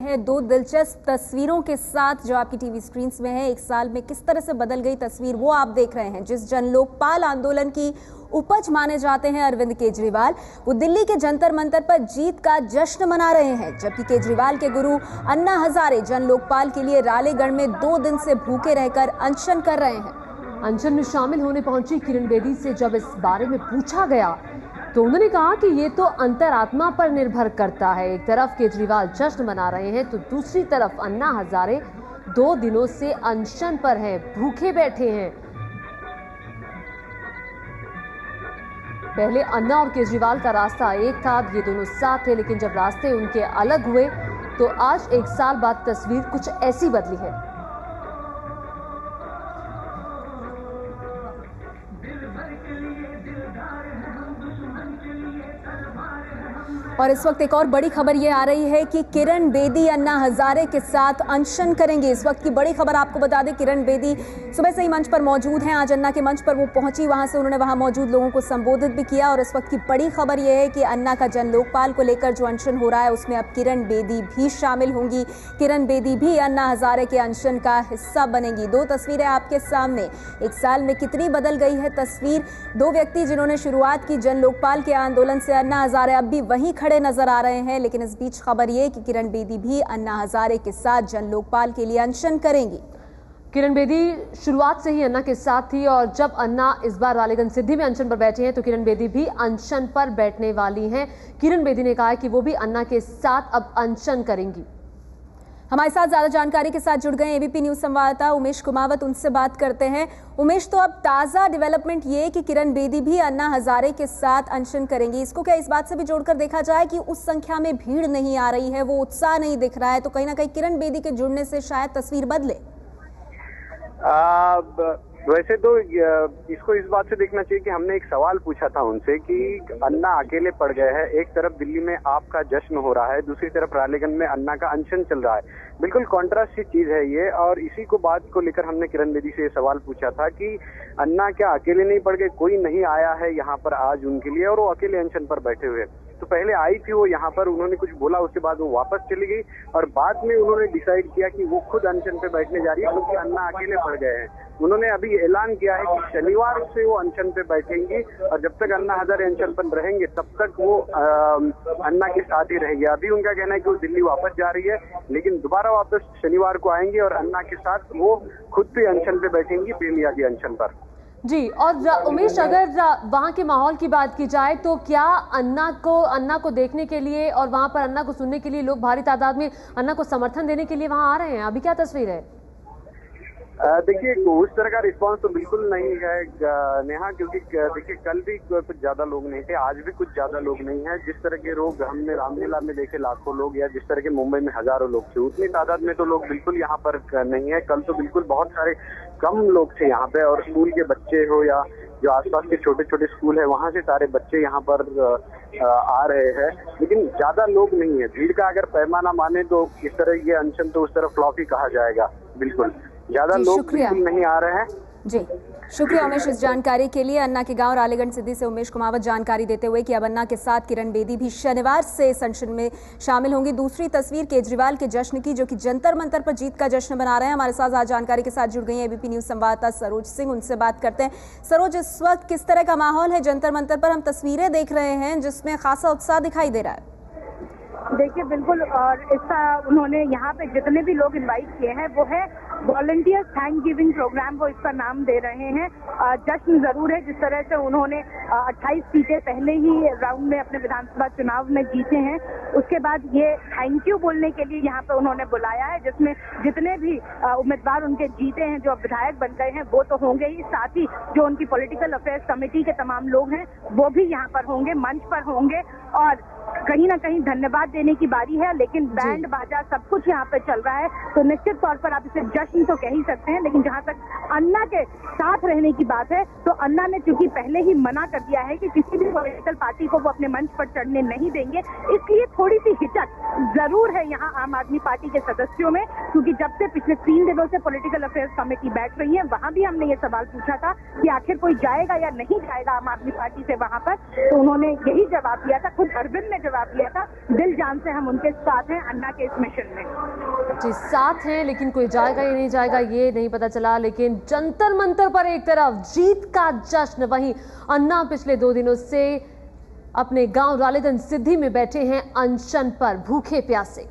है दो दिलचस्प तस्वीरों के साथ जो आपकी टीवी स्क्रीन में है। एक साल में किस तरह से बदल गई तस्वीर वो आप देख रहे हैं। जिस जन लोकपाल आंदोलन की उपज माने जाते हैं अरविंद केजरीवाल, वो दिल्ली के जंतर मंतर पर जीत का जश्न मना रहे हैं, जबकि केजरीवाल के गुरु अन्ना हजारे जन लोकपाल के लिए रालेगढ़ में 2 दिन से भूखे रहकर अनशन कर रहे हैं। अनशन में शामिल होने पहुंची किरण बेदी से जब इस बारे में पूछा गया तो उन्होंने कहा कि ये तो अंतरात्मा पर निर्भर करता है। एक तरफ केजरीवाल जश्न मना रहे हैं तो दूसरी तरफ अन्ना हजारे 2 दिनों से अनशन पर हैं, भूखे बैठे हैं। पहले अन्ना और केजरीवाल का रास्ता एक था, ये दोनों साथ थे, लेकिन जब रास्ते उनके अलग हुए तो आज 1 साल बाद तस्वीर कुछ ऐसी बदली है। और इस वक्त एक और बड़ी खबर ये आ रही है कि किरण बेदी अन्ना हजारे के साथ अनशन करेंगे। इस वक्त की बड़ी खबर आपको बता दें, किरण बेदी सुबह से ही मंच पर मौजूद हैं। आज अन्ना के मंच पर वो पहुंची, वहां से उन्होंने वहां मौजूद लोगों को संबोधित भी किया। और इस वक्त की बड़ी खबर यह है कि अन्ना का जन लोकपाल को लेकर जो अनशन हो रहा है उसमें अब किरण बेदी भी शामिल होंगी। किरण बेदी भी अन्ना हजारे के अनशन का हिस्सा बनेंगी। 2 तस्वीरें आपके सामने। 1 साल में कितनी बदल गई है तस्वीर। 2 व्यक्ति जिन्होंने शुरुआत की जन लोकपाल के आंदोलन से, अन्ना हजारे अब भी वहीं खड़े नजर आ रहे हैं। लेकिन इस बीच खबर यह कि किरण बेदी भी अन्ना हजारे के साथ जन लोकपाल के लिए अनशन करेंगी। किरण बेदी शुरुआत से ही अन्ना के साथ थी और जब अन्ना इस बार रालेगंज सिद्धि में अनशन पर बैठे हैं तो किरण बेदी भी अनशन पर बैठने वाली हैं। किरण बेदी ने कहा है कि वो भी अन्ना के साथ अब अनशन करेंगी। हमारे साथ ज्यादा जानकारी के साथ जुड़ गए एबीपी न्यूज संवाददाता उमेश कुमावत, उनसे बात करते हैं। उमेश, तो अब ताजा डेवलपमेंट ये कि किरण बेदी भी अन्ना हजारे के साथ अनशन करेंगी, इसको क्या इस बात से भी जोड़कर देखा जाए कि उस संख्या में भीड़ नहीं आ रही है, वो उत्साह नहीं दिख रहा है, तो कहीं ना कहीं किरण बेदी के जुड़ने से शायद तस्वीर बदले? वैसे तो इसको इस बात से देखना चाहिए कि हमने एक सवाल पूछा था उनसे कि अन्ना अकेले पड़ गए हैं। एक तरफ दिल्ली में आपका जश्न हो रहा है, दूसरी तरफ रालेगंज में अन्ना का अनशन चल रहा है। बिल्कुल कॉन्ट्रास्ट की चीज है ये। और इसी को बात को लेकर हमने किरण बेदी से ये सवाल पूछा था कि अन्ना क्या अकेले नहीं पड़ गए, कोई नहीं आया है यहाँ पर आज उनके लिए और वो अकेले अनशन पर बैठे हुए। तो पहले आई थी वो यहाँ पर, उन्होंने कुछ बोला, उसके बाद वो वापस चली गई और बाद में उन्होंने डिसाइड किया कि वो खुद अनशन पे बैठने जा रही है क्योंकि अन्ना अकेले पड़ गए हैं। उन्होंने अभी ऐलान किया है कि शनिवार से वो अनशन पे बैठेंगी और जब तक अन्ना हजारे अनशन पर रहेंगे तब तक वो अन्ना के साथ ही रहेंगे। अभी उनका कहना है कि वो दिल्ली वापस जा रही है, लेकिन दोबारा वापस शनिवार को आएंगे और अन्ना के साथ वो खुद भी अनशन पे बैठेंगी, बेमियादी अनशन पर। जी, और उमेश, अगर वहां के माहौल की बात की जाए तो क्या अन्ना को देखने के लिए और वहां पर अन्ना को सुनने के लिए लोग भारी तादाद में अन्ना को समर्थन देने के लिए वहां आ रहे हैं? अभी क्या तस्वीर है? देखिए, उस तरह का रिस्पांस तो बिल्कुल नहीं है नेहा, क्योंकि देखिए कल भी कुछ ज्यादा लोग नहीं थे, आज भी कुछ ज्यादा लोग नहीं है। जिस तरह के लोग हमने रामलीला में देखे लाखों लोग, या जिस तरह के मुंबई में हजारों लोग थे, उतनी तादाद में तो लोग बिल्कुल यहाँ पर नहीं है। कल तो बिल्कुल बहुत सारे कम लोग थे यहाँ पे, और स्कूल के बच्चे हो या जो आसपास के छोटे छोटे स्कूल है वहाँ से सारे बच्चे यहाँ पर आ रहे हैं, लेकिन ज्यादा लोग नहीं है। भीड़ का अगर पैमाना माने तो इस तरह ये अनशन तो उस तरह फ्लॉप ही कहा जाएगा। बिल्कुल ज्यादा लोग बिल्कुल नहीं आ रहे हैं। जी शुक्रिया उमेश इस जानकारी के लिए। अन्ना के गांव रालेगंज सिद्धि से उमेश कुमावत जानकारी देते हुए कि अब अन्ना के साथ किरण बेदी भी शनिवार से इस अनशन में शामिल होंगी। दूसरी तस्वीर केजरीवाल के जश्न की, जो कि जंतर मंतर पर जीत का जश्न मना रहे हैं। हमारे साथ आज जानकारी के साथ जुड़ गई है एबीपी न्यूज संवाददाता सरोज सिंह, उनसे बात करते हैं। सरोज, इस वक्त किस तरह का माहौल है जंतर मंतर पर? हम तस्वीरें देख रहे हैं जिसमें खासा उत्साह दिखाई दे रहा है। देखिए बिल्कुल, और इसका उन्होंने यहाँ पे जितने भी लोग इनवाइट किए हैं वो है वॉलंटियर्स थैंक गिविंग प्रोग्राम, वो इसका नाम दे रहे हैं। जश्न जरूर है, जिस तरह से उन्होंने 28 सीटें पहले ही राउंड में अपने विधानसभा चुनाव में जीते हैं, उसके बाद ये थैंक यू बोलने के लिए यहाँ पे उन्होंने बुलाया है, जिसमें जितने भी उम्मीदवार उनके जीते हैं, जो विधायक बन गए हैं, वो तो होंगे ही, साथ ही जो उनकी पॉलिटिकल अफेयर्स कमेटी के तमाम लोग हैं वो भी यहाँ पर होंगे, मंच पर होंगे। और कहीं ना कहीं धन्यवाद देने की बारी है, लेकिन बैंड बाजा सब कुछ यहाँ पे चल रहा है, तो निश्चित तौर पर आप इसे जश्न तो कह ही सकते हैं। लेकिन जहाँ तक अन्ना के साथ रहने की बात है, तो अन्ना ने चूंकि पहले ही मना कर दिया है कि किसी भी पॉलिटिकल पार्टी को वो अपने मंच पर चढ़ने नहीं देंगे, इसलिए थोड़ी सी हिचक जरूर है यहाँ आम आदमी पार्टी के सदस्यों में, क्योंकि जब से पिछले 3 दिनों से पॉलिटिकल अफेयर्स कमेटी बैठ रही है, वहां भी हमने ये सवाल पूछा था कि आखिर कोई जाएगा या नहीं जाएगा आम आदमी पार्टी से वहां पर, तो उन्होंने यही जवाब दिया था। खुद अरविंद ने जवाब दिया था। दिल जान से हम उनके साथ हैं अन्ना के इस मिशन में। जी, साथ हैं, लेकिन कोई जाएगा या नहीं जाएगा ये नहीं पता चला। लेकिन जंतर मंतर पर एक तरफ जीत का जश्न, वहीं अन्ना पिछले 2 दिनों से अपने गांव रालेगंज सिद्धि में बैठे हैं अनशन पर, भूखे प्यासे।